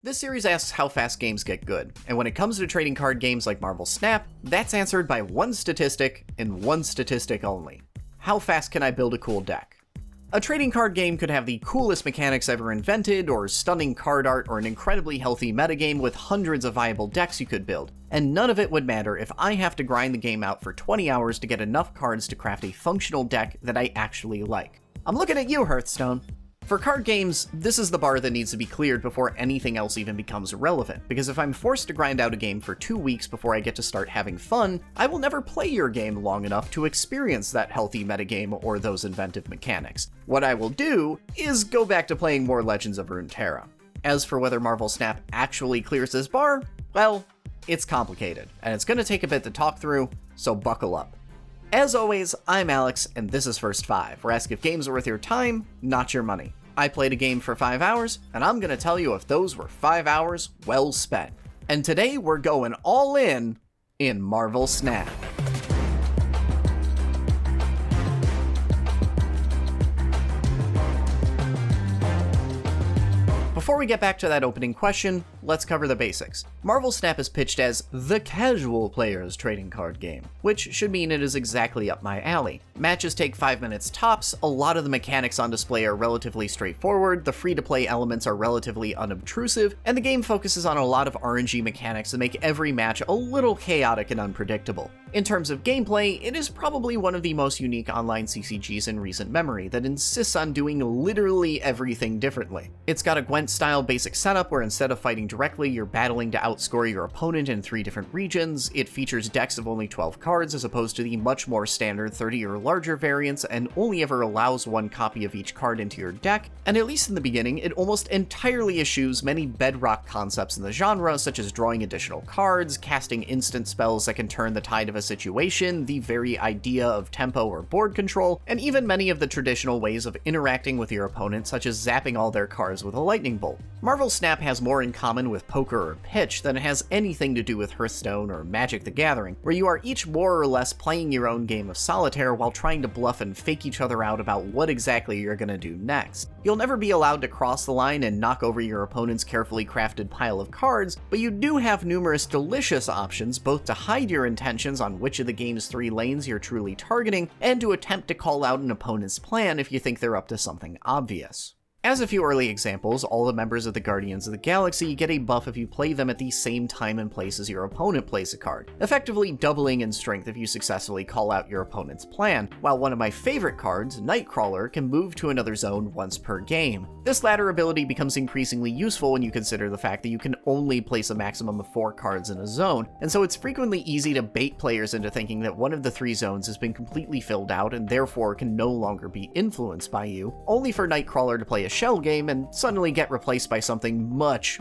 This series asks how fast games get good, and when it comes to trading card games like Marvel Snap, that's answered by one statistic, and one statistic only. How fast can I build a cool deck? A trading card game could have the coolest mechanics ever invented, or stunning card art, or an incredibly healthy metagame with hundreds of viable decks you could build, and none of it would matter if I have to grind the game out for 20 hours to get enough cards to craft a functional deck that I actually like. I'm looking at you, Hearthstone. For card games, this is the bar that needs to be cleared before anything else even becomes relevant, because if I'm forced to grind out a game for 2 weeks before I get to start having fun, I will never play your game long enough to experience that healthy metagame or those inventive mechanics. What I will do is go back to playing more Legends of Runeterra. As for whether Marvel Snap actually clears this bar, well, it's complicated, and it's gonna take a bit to talk through, so buckle up. As always, I'm Alex, and this is First 5, where I ask if games are worth your time, not your money. I played a game for 5 hours, and I'm gonna tell you if those were 5 hours well spent. And today we're going all in Marvel Snap. Before we get back to that opening question, let's cover the basics. Marvel Snap is pitched as the casual player's trading card game, which should mean it is exactly up my alley. Matches take 5 minutes tops, a lot of the mechanics on display are relatively straightforward, the free-to-play elements are relatively unobtrusive, and the game focuses on a lot of RNG mechanics that make every match a little chaotic and unpredictable. In terms of gameplay, it is probably one of the most unique online CCGs in recent memory that insists on doing literally everything differently. It's got a Gwent-style basic setup where instead of fighting directly, you're battling to outscore your opponent in 3 different regions. It features decks of only 12 cards as opposed to the much more standard 30 or larger variants, and only ever allows 1 copy of each card into your deck. And at least in the beginning, it almost entirely eschews many bedrock concepts in the genre, such as drawing additional cards, casting instant spells that can turn the tide of a situation, the very idea of tempo or board control, and even many of the traditional ways of interacting with your opponent, such as zapping all their cards with a lightning bolt. Marvel Snap has more in common with poker or pitch than it has anything to do with Hearthstone or Magic the Gathering, where you are each more or less playing your own game of solitaire while trying to bluff and fake each other out about what exactly you're gonna do next. You'll never be allowed to cross the line and knock over your opponent's carefully crafted pile of cards, but you do have numerous delicious options both to hide your intentions on which of the game's 3 lanes you're truly targeting, and to attempt to call out an opponent's plan if you think they're up to something obvious. As a few early examples, all the members of the Guardians of the Galaxy get a buff if you play them at the same time and place as your opponent plays a card, effectively doubling in strength if you successfully call out your opponent's plan, while one of my favorite cards, Nightcrawler, can move to another zone once per game. This latter ability becomes increasingly useful when you consider the fact that you can only place a maximum of 4 cards in a zone, and so it's frequently easy to bait players into thinking that one of the 3 zones has been completely filled out and therefore can no longer be influenced by you, only for Nightcrawler to play a shell game and suddenly get replaced by something much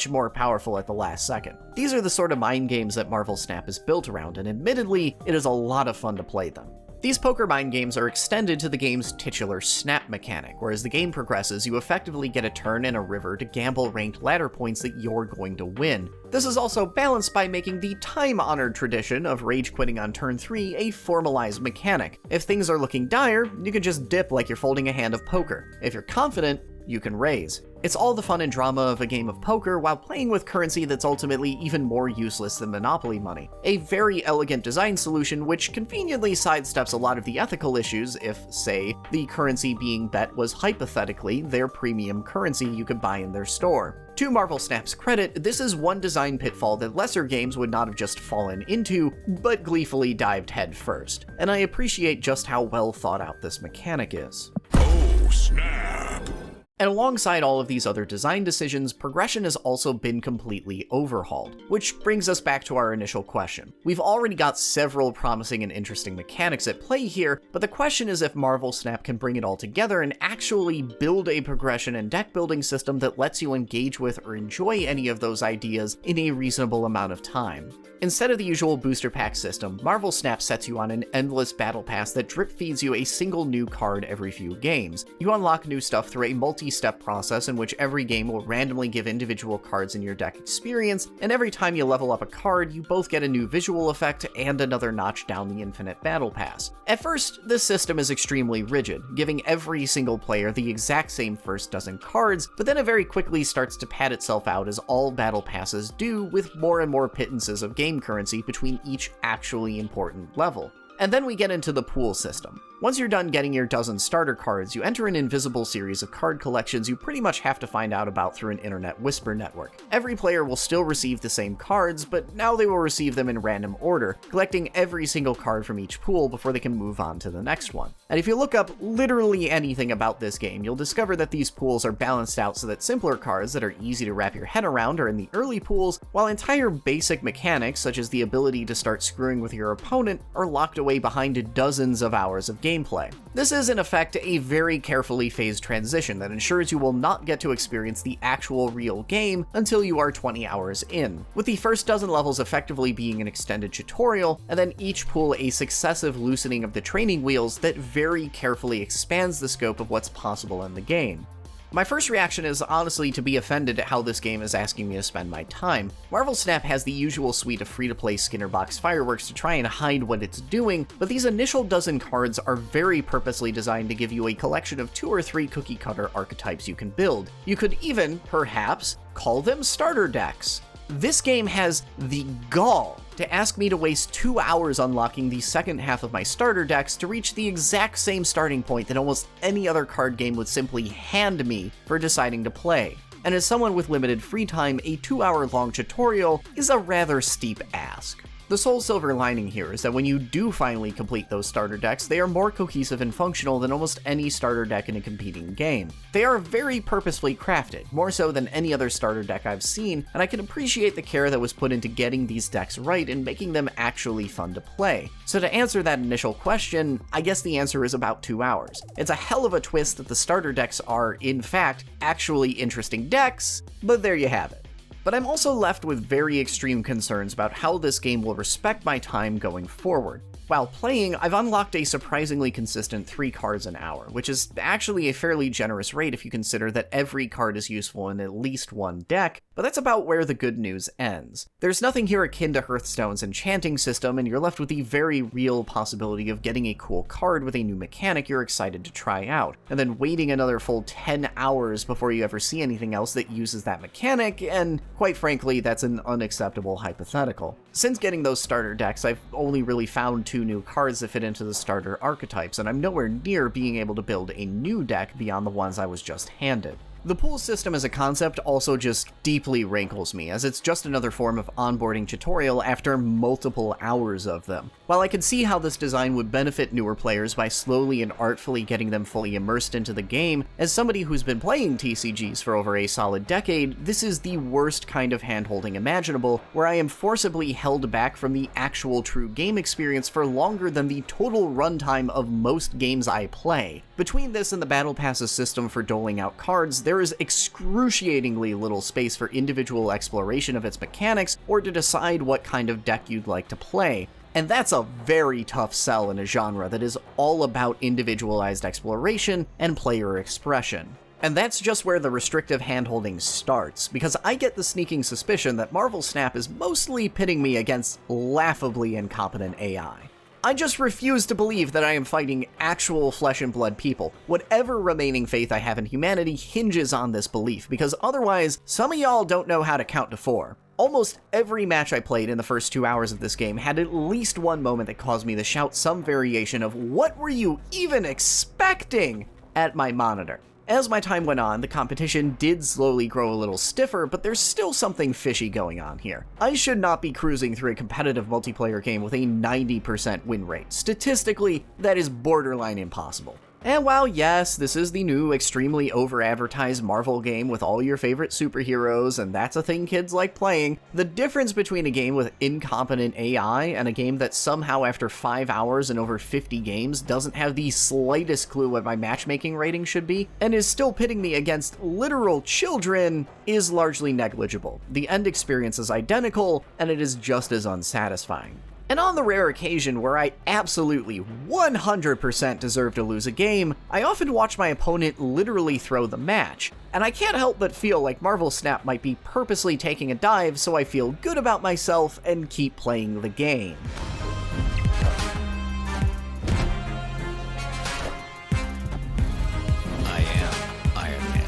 more powerful at the last second. These are the sort of mind games that Marvel Snap is built around, and admittedly, it is a lot of fun to play them. These poker mind games are extended to the game's titular snap mechanic, where as the game progresses, you effectively get a turn and a river to gamble ranked ladder points that you're going to win. This is also balanced by making the time-honored tradition of rage quitting on turn 3 a formalized mechanic. If things are looking dire, you can just dip like you're folding a hand of poker. If you're confident, you can raise. It's all the fun and drama of a game of poker while playing with currency that's ultimately even more useless than Monopoly money. A very elegant design solution which conveniently sidesteps a lot of the ethical issues if, say, the currency being bet was hypothetically their premium currency you could buy in their store. To Marvel Snap's credit, this is one design pitfall that lesser games would not have just fallen into, but gleefully dived head first. And I appreciate just how well thought out this mechanic is. Oh, snap! And alongside all of these other design decisions, progression has also been completely overhauled, which brings us back to our initial question. We've already got several promising and interesting mechanics at play here, but the question is if Marvel Snap can bring it all together and actually build a progression and deck building system that lets you engage with or enjoy any of those ideas in a reasonable amount of time. Instead of the usual booster pack system, Marvel Snap sets you on an endless battle pass that drip feeds you a single new card every few games. You unlock new stuff through a multi multi-step process in which every game will randomly give individual cards in your deck experience, and every time you level up a card, you both get a new visual effect and another notch down the infinite battle pass. At first, this system is extremely rigid, giving every single player the exact same first dozen cards, but then it very quickly starts to pad itself out as all battle passes do, with more and more pittances of game currency between each actually important level. And then we get into the pool system. Once you're done getting your dozen starter cards, you enter an invisible series of card collections you pretty much have to find out about through an internet whisper network. Every player will still receive the same cards, but now they will receive them in random order, collecting every single card from each pool before they can move on to the next one. And if you look up literally anything about this game, you'll discover that these pools are balanced out so that simpler cards that are easy to wrap your head around are in the early pools, while entire basic mechanics, such as the ability to start screwing with your opponent, are locked away behind dozens of hours of gameplay. This is, in effect, a very carefully phased transition that ensures you will not get to experience the actual real game until you are 20 hours in, with the first dozen levels effectively being an extended tutorial, and then each pool a successive loosening of the training wheels that very carefully expands the scope of what's possible in the game. My first reaction is honestly to be offended at how this game is asking me to spend my time. Marvel Snap has the usual suite of free-to-play Skinner box fireworks to try and hide what it's doing, but these initial dozen cards are very purposely designed to give you a collection of 2 or 3 cookie-cutter archetypes you can build. You could even, perhaps, call them starter decks. This game has the gall to ask me to waste 2 hours unlocking the second half of my starter decks to reach the exact same starting point that almost any other card game would simply hand me for deciding to play. And as someone with limited free time, a 2-hour-long tutorial is a rather steep ask. The sole silver lining here is that when you do finally complete those starter decks, they are more cohesive and functional than almost any starter deck in a competing game. They are very purposefully crafted, more so than any other starter deck I've seen, and I can appreciate the care that was put into getting these decks right and making them actually fun to play. So to answer that initial question, I guess the answer is about 2 hours. It's a hell of a twist that the starter decks are, in fact, actually interesting decks, but there you have it. But I'm also left with very extreme concerns about how this game will respect my time going forward. While playing, I've unlocked a surprisingly consistent 3 cards an hour, which is actually a fairly generous rate if you consider that every card is useful in at least one deck, but that's about where the good news ends. There's nothing here akin to Hearthstone's enchanting system, and you're left with the very real possibility of getting a cool card with a new mechanic you're excited to try out, and then waiting another full 10 hours before you ever see anything else that uses that mechanic, and quite frankly, that's an unacceptable hypothetical. Since getting those starter decks, I've only really found 2 new cards that fit into the starter archetypes, and I'm nowhere near being able to build a new deck beyond the ones I was just handed. The pool system as a concept also just deeply rankles me, as it's just another form of onboarding tutorial after multiple hours of them. While I can see how this design would benefit newer players by slowly and artfully getting them fully immersed into the game, as somebody who's been playing TCGs for over a solid decade, this is the worst kind of handholding imaginable, where I am forcibly held back from the actual true game experience for longer than the total runtime of most games I play. Between this and the Battle Passes system for doling out cards, there is excruciatingly little space for individual exploration of its mechanics or to decide what kind of deck you'd like to play. And that's a very tough sell in a genre that is all about individualized exploration and player expression. And that's just where the restrictive handholding starts, because I get the sneaking suspicion that Marvel Snap is mostly pitting me against laughably incompetent AI. I just refuse to believe that I am fighting actual flesh and blood people. Whatever remaining faith I have in humanity hinges on this belief, because otherwise, some of y'all don't know how to count to 4. Almost every match I played in the first 2 hours of this game had at least one moment that caused me to shout some variation of "What were you even expecting?" at my monitor. As my time went on, the competition did slowly grow a little stiffer, but there's still something fishy going on here. I should not be cruising through a competitive multiplayer game with a 90% win rate. Statistically, that is borderline impossible. And while yes, this is the new extremely over-advertised Marvel game with all your favorite superheroes, and that's a thing kids like playing, the difference between a game with incompetent AI and a game that somehow after 5 hours and over 50 games doesn't have the slightest clue what my matchmaking rating should be, and is still pitting me against literal children, is largely negligible. The end experience is identical, and it is just as unsatisfying. And on the rare occasion where I absolutely 100% deserve to lose a game, I often watch my opponent literally throw the match, and I can't help but feel like Marvel Snap might be purposely taking a dive so I feel good about myself and keep playing the game. I am Iron Man.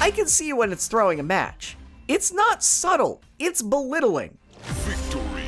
I can see when it's throwing a match. It's not subtle, it's belittling. Victory.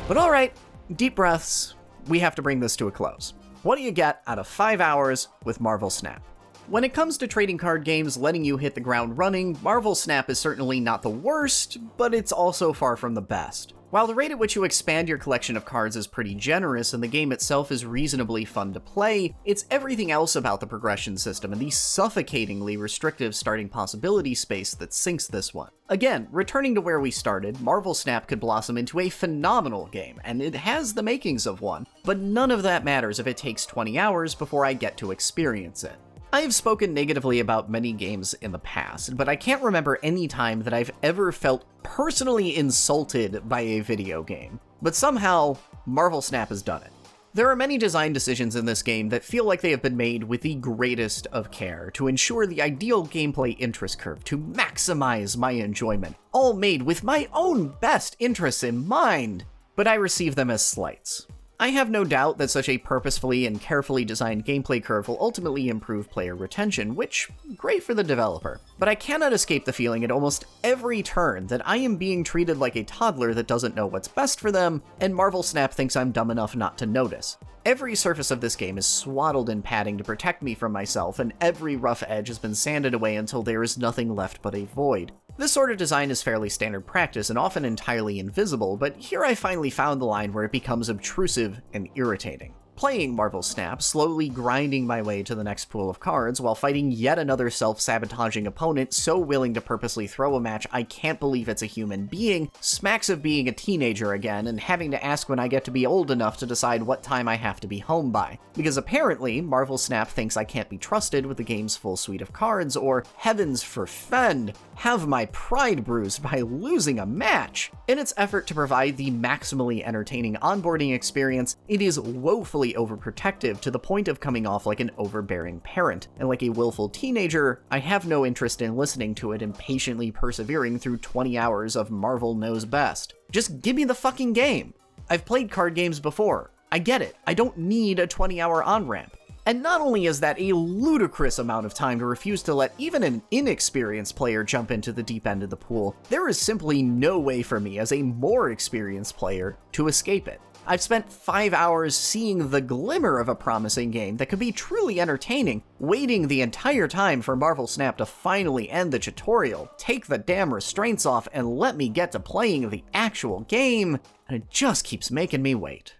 But alright, deep breaths, we have to bring this to a close. What do you get out of 5 hours with Marvel Snap? When it comes to trading card games letting you hit the ground running, Marvel Snap is certainly not the worst, but it's also far from the best. While the rate at which you expand your collection of cards is pretty generous and the game itself is reasonably fun to play, it's everything else about the progression system and the suffocatingly restrictive starting possibility space that sinks this one. Again, returning to where we started, Marvel Snap could blossom into a phenomenal game, and it has the makings of one, but none of that matters if it takes 20 hours before I get to experience it. I have spoken negatively about many games in the past, but I can't remember any time that I've ever felt personally insulted by a video game. But somehow, Marvel Snap has done it. There are many design decisions in this game that feel like they have been made with the greatest of care to ensure the ideal gameplay interest curve to maximize my enjoyment, all made with my own best interests in mind, but I receive them as slights. I have no doubt that such a purposefully and carefully designed gameplay curve will ultimately improve player retention, which, great for the developer. But I cannot escape the feeling at almost every turn that I am being treated like a toddler that doesn't know what's best for them, and Marvel Snap thinks I'm dumb enough not to notice. Every surface of this game is swaddled in padding to protect me from myself, and every rough edge has been sanded away until there is nothing left but a void. This sort of design is fairly standard practice and often entirely invisible, but here I finally found the line where it becomes obtrusive and irritating. Playing Marvel Snap, slowly grinding my way to the next pool of cards while fighting yet another self-sabotaging opponent so willing to purposely throw a match I can't believe it's a human being, smacks of being a teenager again and having to ask when I get to be old enough to decide what time I have to be home by. Because apparently, Marvel Snap thinks I can't be trusted with the game's full suite of cards, or, heavens forfend, have my pride bruised by losing a match. In its effort to provide the maximally entertaining onboarding experience, it is woefully overprotective to the point of coming off like an overbearing parent, and like a willful teenager, I have no interest in listening to it and patiently persevering through 20 hours of Marvel Knows Best. Just give me the fucking game! I've played card games before. I get it. I don't need a 20-hour on-ramp. And not only is that a ludicrous amount of time to refuse to let even an inexperienced player jump into the deep end of the pool, there is simply no way for me as a more experienced player to escape it. I've spent 5 hours seeing the glimmer of a promising game that could be truly entertaining, waiting the entire time for Marvel Snap to finally end the tutorial, take the damn restraints off, and let me get to playing the actual game, and it just keeps making me wait.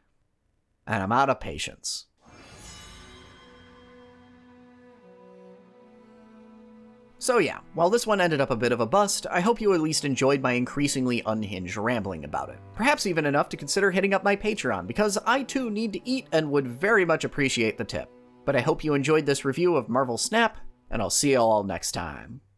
And I'm out of patience. So yeah, while this one ended up a bit of a bust, I hope you at least enjoyed my increasingly unhinged rambling about it. Perhaps even enough to consider hitting up my Patreon, because I too need to eat and would very much appreciate the tip. But I hope you enjoyed this review of Marvel Snap, and I'll see you all next time.